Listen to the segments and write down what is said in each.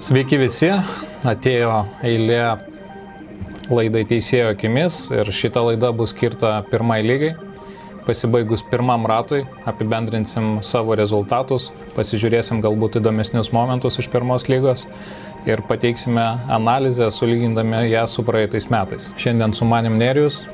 Sveiki visi, atėjo eilė laidai Teisėjo akimis ir šita laida bus skirta pirmai lygai. Pasibaigus pirmam ratui apibendrinsim savo rezultatus, pasižiūrėsim galbūt įdomesnius momentus iš pirmos lygos ir pateiksime analizę, sulygindami ją su praeitais metais. Šiandien su manim Nerijus.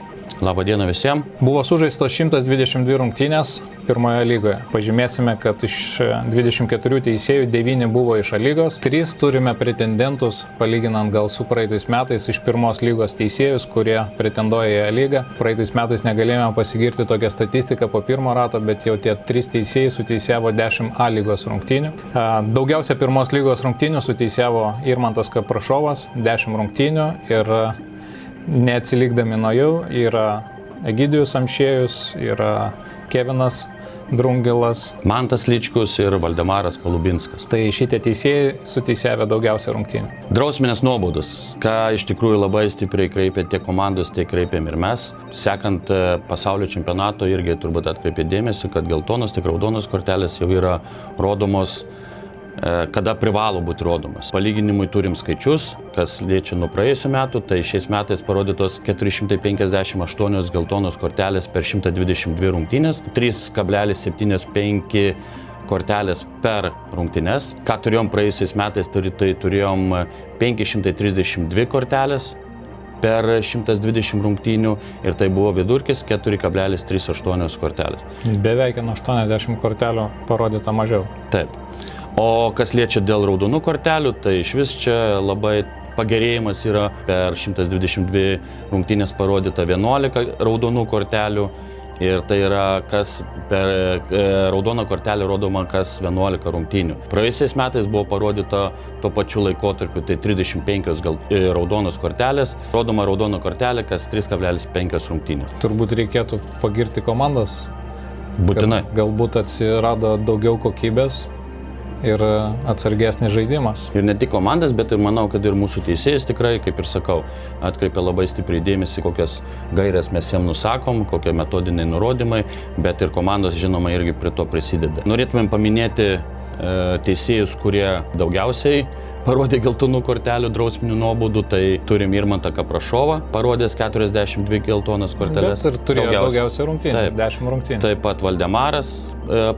Labą dieną visiems. Buvo sužaistos 122 rungtynės pirmoje lygoje. Pažymėsime, kad iš 24 teisėjų 9 buvo iš A lygos. 3 turime pretendentus, palyginant gal su praeitais metais, iš pirmos lygos teisėjus, kurie pretenduoja į A lygą. Praeitais metais negalėjome pasigirti tokią statistiką po pirmo rato, bet jau tie 3 teisėjai suteisėvo 10 A lygos rungtynių. Daugiausia pirmos lygos rungtynių suteisėvo Irmantas Kaprašovas, 10 rungtynių, ir neatsilikdami nuo jų yra Egidijus Amšiejus, yra Kevinas Drungilas, Mantas Ličkus ir Valdemaras Palubinskas. Tai šitie teisėjai suteisėvė daugiausia rungtynių. Drausminės nuobaudos, ką iš tikrųjų labai stipriai kreipė tiek komandos, tiek kreipėm ir mes. Sekant pasaulio čempionato irgi turbūt atkreipė dėmesį, kad geltonos, tiek raudonos kortelės jau yra rodomos, kada privalo būti rodomas. Palyginimui turim skaičius, kas liečia nuo praėjusių metų, tai šiais metais parodytos 458 geltonos kortelės per 122 rungtynės, 3,75 kortelės per rungtynes. Ką turėjom praėjusiais metais, tai turėjom 532 kortelės per 120 rungtynių ir tai buvo vidurkis 4,38 kortelės. Beveik 80 kortelių parodyta mažiau. Taip. O kas liečia dėl raudonų kortelių, tai iš vis čia labai pagerėjimas yra. Per 122 rungtynės parodyta 11 raudonų kortelių ir tai yra kas per raudoną kortelę rodoma kas 11 rungtynių. Praėjusiais metais buvo parodyta tuo pačiu laikotarpiu, tai 35 raudonos kortelės, rodoma raudona kortelė kas 3,5 rungtynės. Turbūt reikėtų pagirti komandas. Būtinai. Galbūt atsirado daugiau kokybės ir atsargesnis žaidimas. Ir ne tik komandas, bet ir manau, kad ir mūsų teisėjas tikrai, kaip ir sakau, atkreipia labai stipriai dėmesį, kokias gairias mes jiem nusakom, kokie metodiniai nurodymai, bet ir komandos, žinoma, irgi prie to prisideda. Norėtumėm paminėti teisėjus, kurie daugiausiai parodė geltonų kortelių drausminių nuobaudų, tai turim Irmantą Kaprašovą, parodęs 42 geltonas korteles. Bet ir turėjo daugiausia rungtynių, 10 rungtynių. Taip pat Valdemaras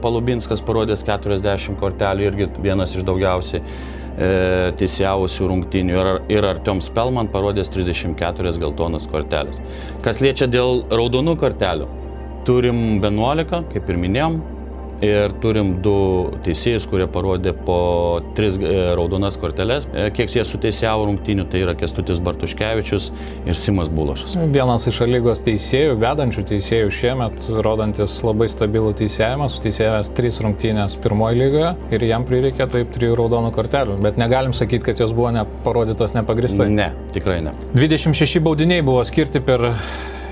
Palubinskas parodęs 40 kortelių, irgi vienas iš daugiausiai teisėjavusių rungtynių. Ir Artiom Spelman parodęs 34 geltonas korteles. Kas liečia dėl raudonų kortelių, turim 11, kaip ir minėjom. Ir turim 2 teisėjus, kurie parodė po 3 raudonas korteles. Kiek jie suteisėjavo rungtynių, tai yra Kęstutis Bartuškevičius ir Simas Bulošas. Vienas iš A lygos teisėjų, vedančių teisėjų šiemet, rodantis labai stabilų teisėjimą, suteisėjęs 3 rungtynės pirmoje lygoje ir jam prireikė taip 3 raudonų kortelių. Bet negalim sakyti, kad jos buvo parodytos nepagristai. Ne, tikrai ne. 26 baudiniai buvo skirti per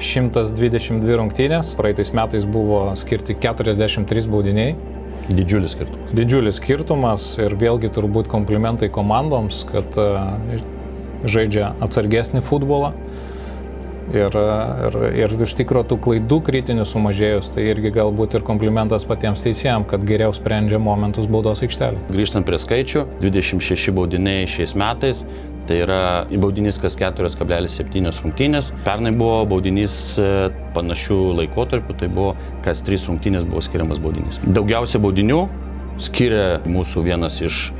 122 rungtynės. Praeitais metais buvo skirti 43 baudiniai. Didžiulis skirtumas. Didžiulis skirtumas ir vėlgi turbūt komplimentai komandoms, kad žaidžia atsargesnį futbolą. Ir iš tikrųjų tų klaidų kritinių sumažėjus, tai irgi galbūt ir komplimentas patiems teisėjams, kad geriau sprendžia momentus baudos aikštelėje. Grįžtant prie skaičių, 26 baudiniai šiais metais, tai yra baudinys kas 4,7 rungtynės. Pernai buvo baudinys panašių laikotarpių, tai buvo kas 3 rungtynės buvo skiriamas baudinys. Daugiausia baudinių skiria mūsų vienas iš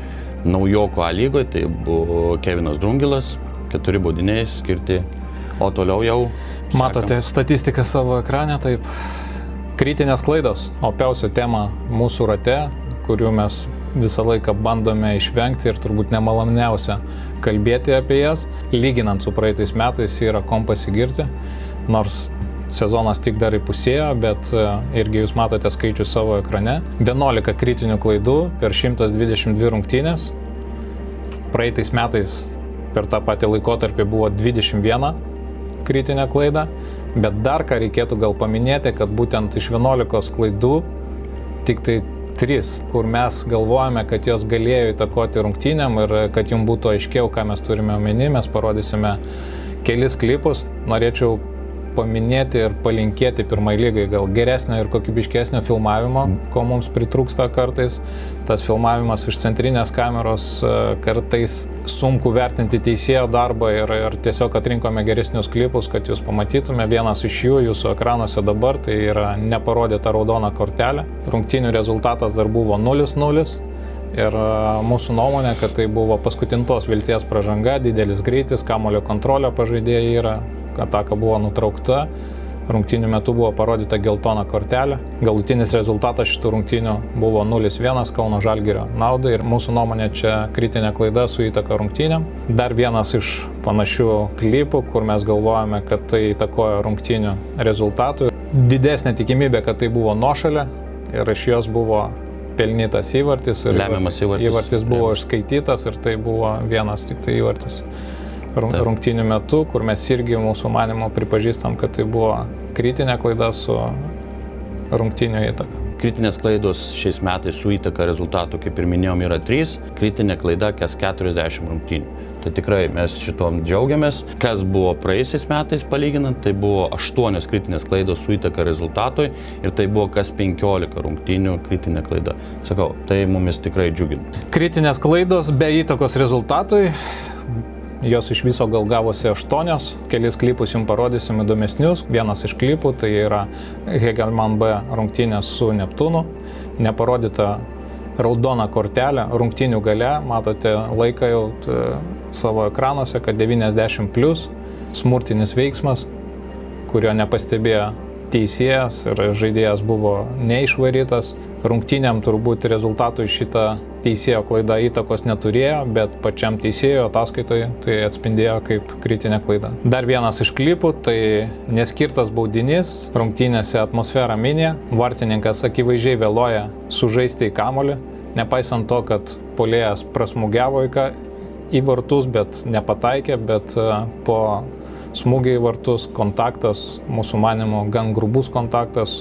naujokų A lygoje, tai buvo Kevinas Drungilas, 4 baudiniai skirti. O toliau jau matote statistiką savo ekrane, taip. Kritinės klaidos, opiausia tema mūsų rate, kurių mes visą laiką bandome išvengti ir turbūt nemaloniausia kalbėti apie jas. Lyginant su praeitais metais yra kom pasigirti, nors sezonas tik dar įpusėjo, bet irgi jūs matote skaičių savo ekrane. 11 kritinių klaidų per 122 rungtynės. Praeitais metais per tą patį laikotarpį buvo 21 kritinę klaidą, bet dar ką reikėtų gal paminėti, kad būtent iš 11 klaidų tik tai 3, kur mes galvojame, kad jos galėjo įtakoti rungtynėm ir kad jums būtų aiškiau, ką mes turime omeny, mes parodysime kelis klipus. Norėčiau paminėti ir palinkėti pirmai lygai gal geresnio ir kokybiškesnio filmavimo, ko mums pritrūksta kartais. Tas filmavimas iš centrinės kameros kartais sunku vertinti teisėjo darbą ir tiesiog atrinkome geresnius klipus, kad jūs pamatytume. Vienas iš jų jūsų ekranuose dabar tai yra neparodyta raudona kortelė. Rungtynių rezultatas dar buvo 0-0. Ir mūsų nuomonė, kad tai buvo paskutintos vilties pražanga, didelis greitis, kamuolio kontrolė pažaidėjai yra, ataka buvo nutraukta, rungtynių metu buvo parodyta geltona kortelė. Galutinis rezultatas šitų rungtynių buvo 0-1 Kauno Žalgirio naudai ir mūsų nuomonė čia kritinė klaida su įtaka rungtynėm. Dar vienas iš panašių klipų, kur mes galvojame, kad tai įtakojo rungtynių rezultatų. Didesnė tikimybė, kad tai buvo nuošalė ir iš jos buvo pelnytas įvartis ir lemiamas įvartis buvo išskaitytas ir tai buvo vienas tik tai įvartis rungtynių metu, kur mes irgi mūsų manymu pripažįstam, kad tai buvo kritinė klaida su rungtynių įtaka. Kritinės klaidos šiais metais su įtaka rezultatų, kaip ir minėjom, yra 3, kritinė klaida kas 40 rungtynių. Tai tikrai mes šitom džiaugiamės. Kas buvo praėjusiais metais palyginant, tai buvo 8 kritinės klaidos su įtaka rezultatui ir tai buvo kas 15 rungtynių kritinė klaida. Sakau, tai mumis tikrai džiugina. Kritinės klaidos be įtakos rezultatui, jos iš viso gal gavosi 8, kelis klipus jums parodysim įdomesnius. Vienas iš klipų tai yra Hegelmann B rungtynės su Neptūnu, neparodyta raudona kortelė rungtynių gale, matote laiką jau savo ekranuose, kad 90+, smurtinis veiksmas, kurio nepastebėjo teisėjas ir žaidėjas buvo neišvarytas. Rungtynėm turbūt rezultatui šitą teisėjo klaida įtakos neturėjo, bet pačiam teisėjo ataskaitoje tai atspindėjo kaip kritinė klaida. Dar vienas iš klipų, tai neskirtas baudinys, rungtynėse atmosfera minė, vartininkas akivaizdžiai vėluoja sužaisti į kamuolį, nepaisant to, kad puolėjas prasmugiavo į vartus, bet nepataikė, bet po smūgiai į vartus kontaktas, mūsų manymu, gan grubus kontaktas,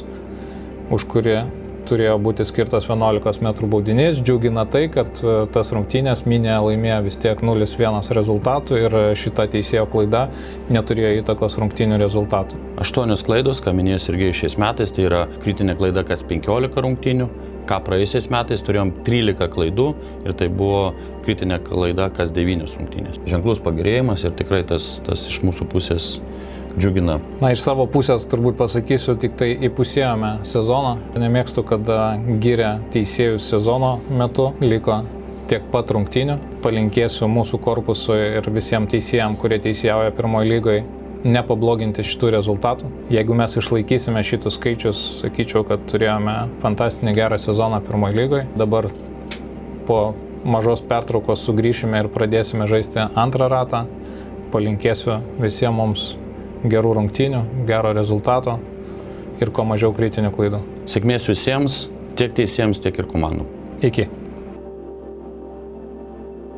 už kurį turėjo būti skirtas 11 metrų baudinys. Džiugina tai, kad tas rungtynės Minė laimėjo vis tiek 0-1 rezultatų ir šita teisėjo klaida neturėjo įtakos rungtynių rezultatų. 8 klaidos, ką minėjo Sergejus šiais metais, tai yra kritinė klaida kas 15 rungtynių, ką praėjusiais metais turėjom 13 klaidų ir tai buvo kritinė klaida kas 9 rungtynės. Ženklus pagerėjimas ir tikrai tas iš mūsų pusės džiugina. Na, iš savo pusės turbūt pasakysiu, tik tai įpusėjome sezoną. Nemėgstu, kada giria teisėjus sezono metu, liko tiek pat rungtynių. Palinkėsiu mūsų korpusui ir visiems teisėjams, kurie teisėjauja pirmoje lygoje, nepabloginti šitų rezultatų. Jeigu mes išlaikysime šitus skaičius, sakyčiau, kad turėjome fantastinį gerą sezoną pirmoje lygoje. Dabar po mažos pertraukos sugrįšime ir pradėsime žaisti antrą ratą. Palinkėsiu visiems mums gerų rungtynių, gero rezultato ir kuo mažiau kritinių klaidų. Sėkmės visiems, tiek teisėjams, tiek ir komandų. Iki.